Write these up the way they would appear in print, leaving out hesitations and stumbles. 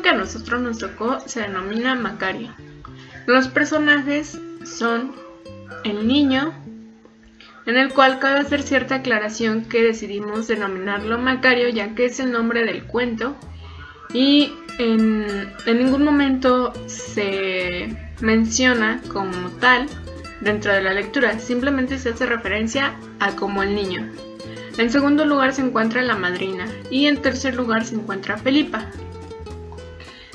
que a nosotros nos tocó se denomina Macario. Los personajes son el niño, en el cual cabe hacer cierta aclaración que decidimos denominarlo Macario, ya que es el nombre del cuento y en ningún momento se menciona como tal dentro de la lectura, simplemente se hace referencia a como el niño. En segundo lugar se encuentra la madrina y en tercer lugar se encuentra Felipa.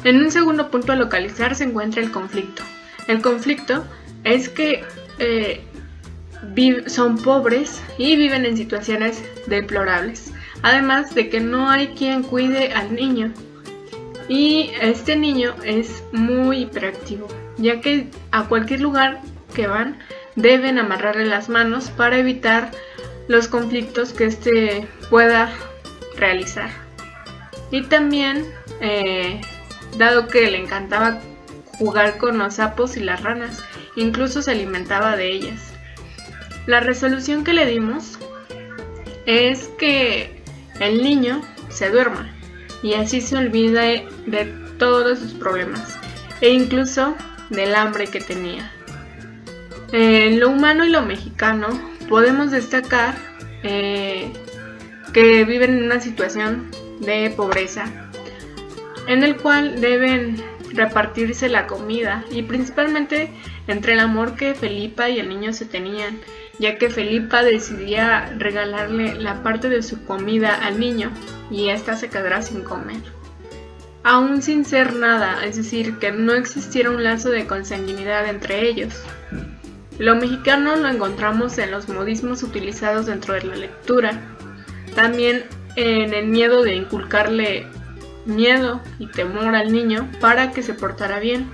En un segundo punto a localizar se encuentra el conflicto. El conflicto es que son pobres y viven en situaciones deplorables, además de que no hay quien cuide al niño. Y este niño es muy hiperactivo, ya que a cualquier lugar que van deben amarrarle las manos para evitar los conflictos que éste pueda realizar. Y también, dado que le encantaba jugar con los sapos y las ranas, incluso se alimentaba de ellas. La resolución que le dimos es que el niño se duerma y así se olvide de todos sus problemas e incluso del hambre que tenía. En lo humano y lo mexicano podemos destacar que viven en una situación de pobreza, en el cual deben repartirse la comida y principalmente entre el amor que Felipa y el niño se tenían, ya que Felipa decidía regalarle la parte de su comida al niño y ésta se quedará sin comer, aún sin ser nada, es decir, que no existiera un lazo de consanguinidad entre ellos. Lo mexicano lo encontramos en los modismos utilizados dentro de la lectura, también en el miedo de inculcarle miedo y temor al niño para que se portara bien,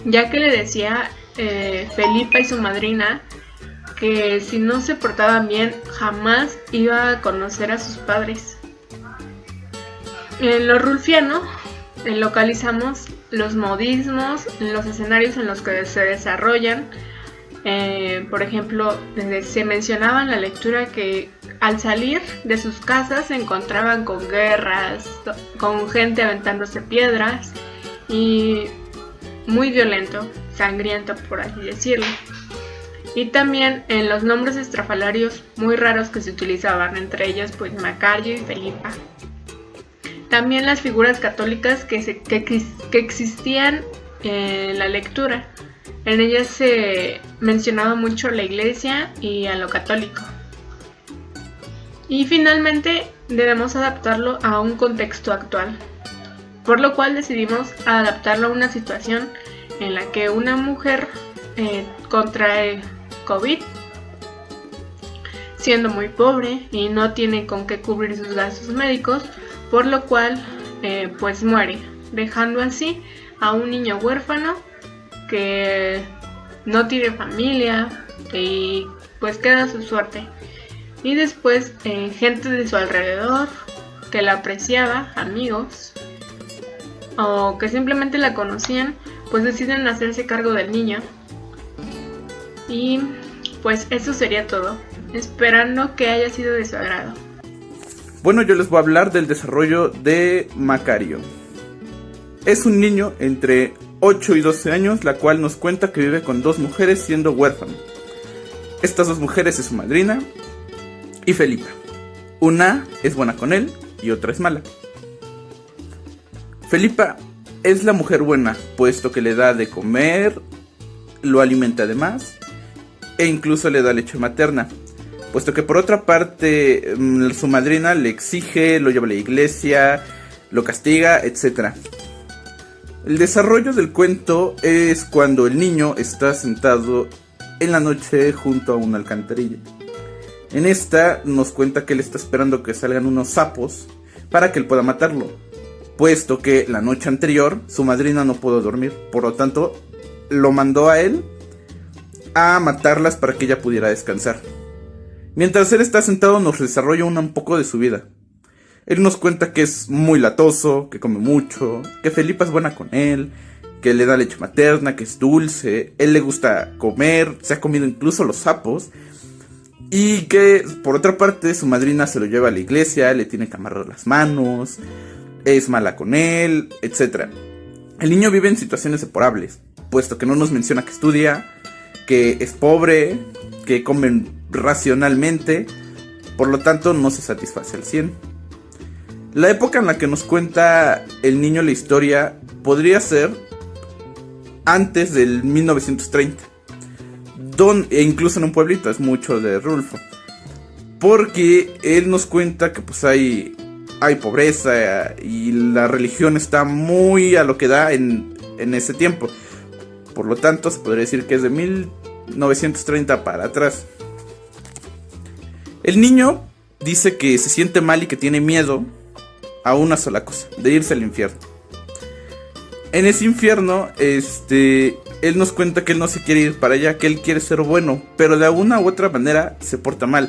ya que le decía Felipa y su madrina que si no se portaban bien jamás iba a conocer a sus padres. En lo rulfiano localizamos los modismos, los escenarios en los que se desarrollan. Por ejemplo, se mencionaba en la lectura que al salir de sus casas se encontraban con guerras, con gente aventándose piedras y muy violento, sangriento por así decirlo. Y también en los nombres estrafalarios muy raros que se utilizaban, entre ellos pues Macario y Felipa. También las figuras católicas que existían en la lectura. En ellas se mencionaba mucho la iglesia y a lo católico. Y finalmente debemos adaptarlo a un contexto actual, por lo cual decidimos adaptarlo a una situación en la que una mujer contrae COVID, siendo muy pobre y no tiene con qué cubrir sus gastos médicos, por lo cual pues muere, dejando así a un niño huérfano que no tiene familia y pues queda a su suerte. Y después gente de su alrededor que la apreciaba, amigos o que simplemente la conocían, pues deciden hacerse cargo del niño. Y pues eso sería todo, esperando que haya sido de su agrado. Bueno, yo les voy a hablar del desarrollo de Macario. Es un niño entre 8 y 12 años, la cual nos cuenta que vive con 2 mujeres siendo huérfano. Estas 2 mujeres es su madrina y Felipa. Una es buena con él y otra es mala. Felipa es la mujer buena, puesto que le da de comer, lo alimenta además e incluso le da leche materna, puesto que por otra parte su madrina le exige, lo lleva a la iglesia, lo castiga, etc. El desarrollo del cuento es cuando el niño está sentado en la noche junto a una alcantarilla. En esta nos cuenta que él está esperando que salgan unos sapos para que él pueda matarlo, puesto que la noche anterior su madrina no pudo dormir, por lo tanto lo mandó a él a matarlas para que ella pudiera descansar. Mientras él está sentado nos desarrolla un poco de su vida. Él nos cuenta que es muy latoso, que come mucho, que Felipa es buena con él, que le da leche materna, que es dulce, él le gusta comer, se ha comido incluso los sapos, y que por otra parte su madrina se lo lleva a la iglesia, le tiene que amarrar las manos, es mala con él, etc. El niño vive en situaciones deplorables, puesto que no nos menciona que estudia, que es pobre, que come racionalmente, por lo tanto no se satisface al 100. La época en la que nos cuenta el niño la historia podría ser antes del 1930, e incluso en un pueblito, es mucho de Rulfo, porque él nos cuenta que pues hay pobreza y la religión está muy a lo que da en ese tiempo. Por lo tanto, se podría decir que es de 1930 para atrás. El niño dice que se siente mal y que tiene miedo a una sola cosa, de irse al infierno. En ese infierno, él nos cuenta que él no se quiere ir para allá, que él quiere ser bueno, pero de alguna u otra manera se porta mal.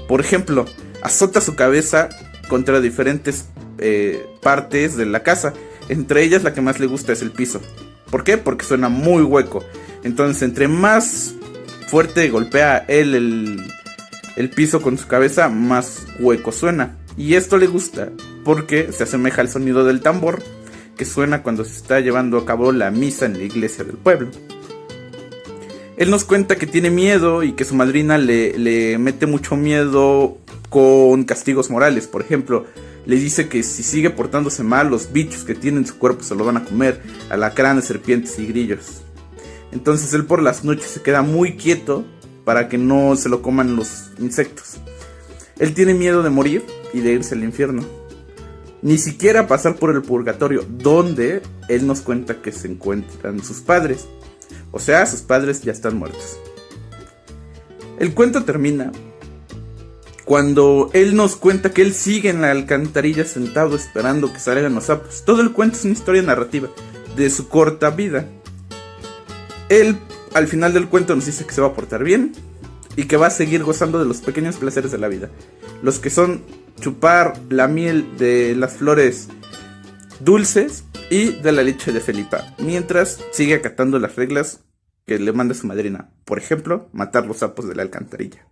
Por ejemplo, azota su cabeza contra diferentes partes de la casa. Entre ellas la que más le gusta es el piso. ¿Por qué? Porque suena muy hueco. Entonces entre más fuerte golpea él el piso con su cabeza, más hueco suena. Y esto le gusta porque se asemeja al sonido del tambor que suena cuando se está llevando a cabo la misa en la iglesia del pueblo. Él nos cuenta que tiene miedo y que su madrina le mete mucho miedo con castigos morales. Por ejemplo, le dice que si sigue portándose mal, los bichos que tiene en su cuerpo se lo van a comer, alacranes, serpientes y grillos. Entonces él por las noches se queda muy quieto para que no se lo coman los insectos. Él tiene miedo de morir y de irse al infierno. Ni siquiera pasar por el purgatorio, donde él nos cuenta que se encuentran sus padres. O sea, sus padres ya están muertos. El cuento termina cuando él nos cuenta que él sigue en la alcantarilla sentado esperando que salgan los sapos. Todo el cuento es una historia narrativa de su corta vida. Él al final del cuento nos dice que se va a portar bien y que va a seguir gozando de los pequeños placeres de la vida. Los que son chupar la miel de las flores dulces y de la leche de Felipa, mientras sigue acatando las reglas que le manda su madrina. Por ejemplo, matar los sapos de la alcantarilla.